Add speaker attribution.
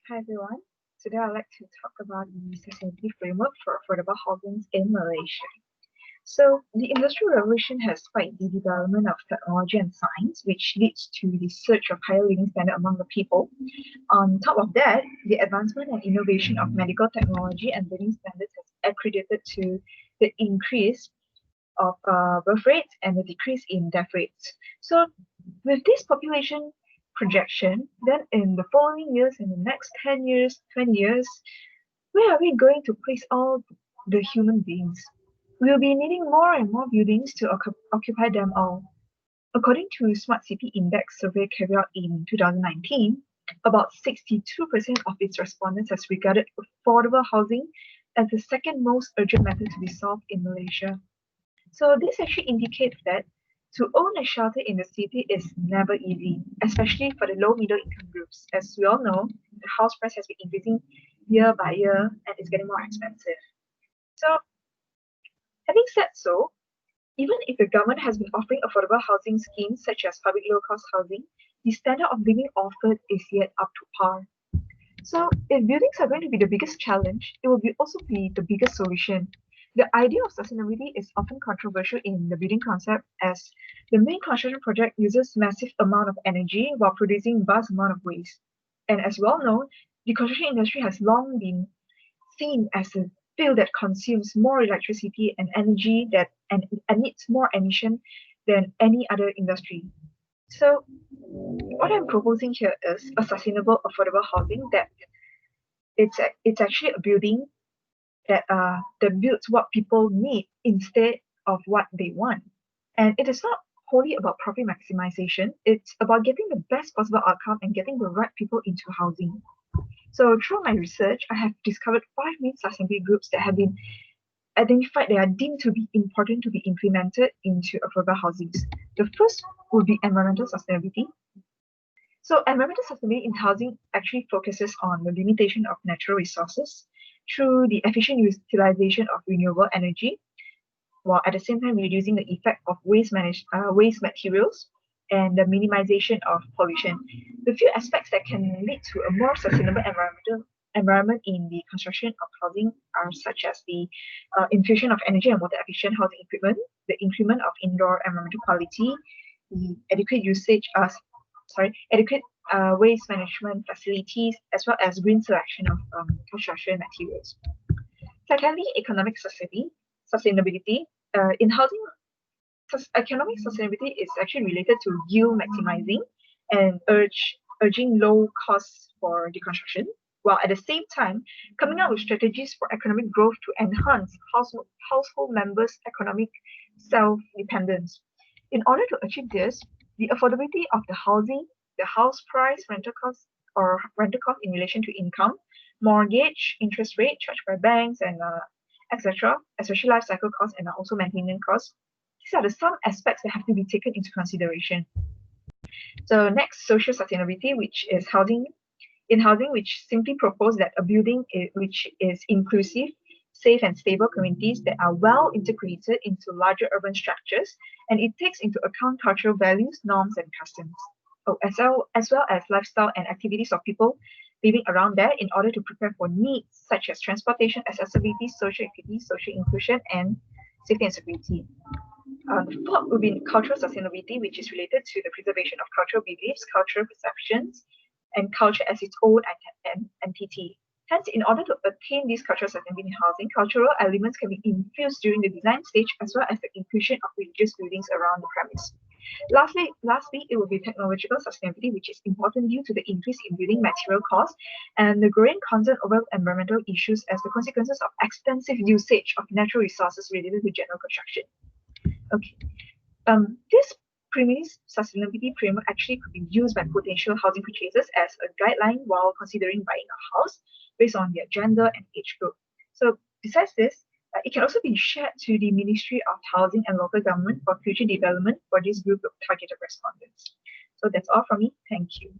Speaker 1: Hi everyone. Today I'd like to talk about the sustainability framework for affordable housing in Malaysia. So, the Industrial Revolution has spiked the development of technology and science, which leads to the search of higher living standard among the people. On top of that, the advancement and innovation of medical technology and living standards has accredited to the increase of birth rates and the decrease in death rates. So, with this population projection, then in the following years, in the next 10 years, 20 years, where are we going to place all the human beings? We'll be needing more and more buildings to occupy them all. According to Smart City Index survey carried out in 2019, about 62% of its respondents has regarded affordable housing as the second most urgent matter to be solved in Malaysia. So this actually indicates that to own a shelter in the city is never easy, especially for the low middle income groups. As we all know, the house price has been increasing year by year and it's getting more expensive. So having said so, even if the government has been offering affordable housing schemes such as public low-cost housing, the standard of living offered is yet up to par. So if buildings are going to be the biggest challenge, it will also be the biggest solution. The idea of sustainability is often controversial in the building concept as the main construction project uses massive amount of energy while producing vast amount of waste. And as well known, the construction industry has long been seen as a field that consumes more electricity and energy and emits more emission than any other industry. So what I'm proposing here is a sustainable, affordable housing that it's actually a building that builds what people need instead of what they want. And it is not wholly about profit maximization. It's about getting the best possible outcome and getting the right people into housing. So through my research, I have discovered 5 main sustainability groups that have been identified that are deemed to be important to be implemented into affordable housings. The first would be environmental sustainability. So environmental sustainability in housing actually focuses on the limitation of natural resources through the efficient utilization of renewable energy, while at the same time reducing the effect of waste materials and the minimization of pollution. The few aspects that can lead to a more sustainable environment in the construction of housing are such as the infusion of energy and water efficient housing equipment, the increment of indoor environmental quality, the adequate waste management facilities, as well as green selection of construction materials. Secondly, economic sustainability. In housing, economic sustainability is actually related to yield maximizing and urging low costs for the construction, while at the same time coming up with strategies for economic growth to enhance household members' economic self-dependence. In order to achieve this, the affordability of the housing, the house price, rental cost, or rental cost in relation to income, mortgage, interest rate charged by banks, and etc., especially life cycle costs and also maintenance costs. These are some aspects that have to be taken into consideration. So next, social sustainability, which is housing, which simply propose that a building which is inclusive, safe and stable communities that are well integrated into larger urban structures, and it takes into account cultural values, norms, and customs, as well as lifestyle and activities of people living around there in order to prepare for needs such as transportation, accessibility, social equity, social inclusion, and safety and security. The fourth would be cultural sustainability, which is related to the preservation of cultural beliefs, cultural perceptions, and culture as its own entity. Hence, in order to attain this cultural sustainability in housing, cultural elements can be infused during the design stage as well as the inclusion of religious buildings around the premise. Lastly, it will be technological sustainability, which is important due to the increase in building material costs and the growing concern over environmental issues as the consequences of extensive usage of natural resources related to general construction. Okay. This premise sustainability framework actually could be used by potential housing purchasers as a guideline while considering buying a house based on their gender and age group. So besides this, it can also be shared to the Ministry of Housing and Local Government for future development for this group of targeted respondents. So that's all from me. Thank you.